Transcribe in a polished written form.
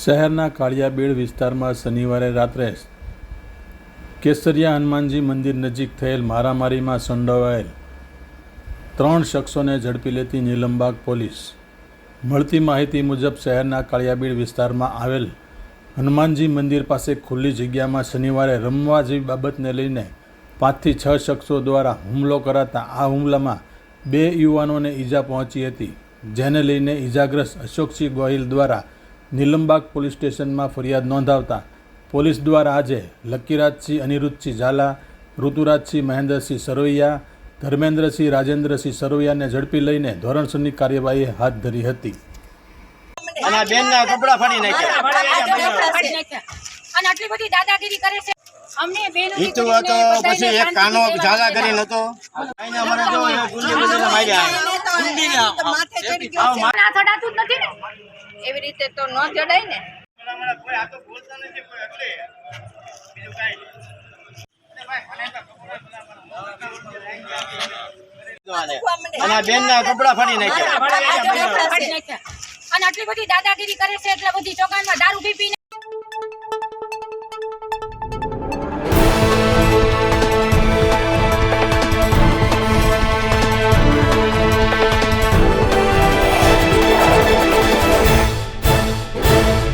શહેરના કાળિયાબીડ વિસ્તારમાં શનિવારે રાત્રે કેસરિયા હનુમાનજી મંદિર નજીક થયેલ મારામારીમાં સંડોવાયેલ 3 શખ્સોને ઝડપી લેતી નીલમબાગ પોલીસ। મળતી માહિતી મુજબ શહેરના કાળિયાબીડ વિસ્તારમાં આવેલ હનુમાનજી મંદિર પાસે ખુલ્લી જગ્યામાં શનિવારે રમવા જેવી બાબતને લઈને 5 થી 6 શખ્સો દ્વારા હુમલો કરાતા આ હુમલામાં 2 યુવાનોને ઈજા પહોંચી હતી, જેને લઈને ઈજાગ્રસ્ત અશોકસિંહ ગોહિલ દ્વારા નીલમબાગ પોલીસ સ્ટેશનમાં ફરિયાદ નોંધાવતા પોલીસ દ્વારા આજે લકીરાજસિંહ અનિરુદ્ધસિંહ ઝાલા, ઋતુરાજસિંહ મહેન્દ્રસિંહ સરવૈયા, ધર્મેન્દ્રસિંહ રાજેન્દ્રસિંહ સરવૈયાને ઝડપી લઈને ધોરણસરની કાર્યવાહી હાથ ધરી હતી। અને બેનના કપડા ફાડી નાખ્યા અને આટલી બધી દાદાગીરી કરે છે। અમને બેનો ઈતો હતો પછી એક કાનો ઝાલા કરીને હતો આઈને અમારે જો ગુંડી મુંડીને માર્યા ગુંડીને માથે ચડી ગયો છે ના ચડાતું જ નથી ને, એવી રીતે તો ન ચડાય ને। કોઈ આ તો બોલતા નથી કોઈ એટલે બીજું કાઈ અને બેનના કપડા ફાડી નાખ્યા અને આટલી બધી દાદાગીરી કરે છે એટલે બધી ચોકાનમાં દારૂ પીપીને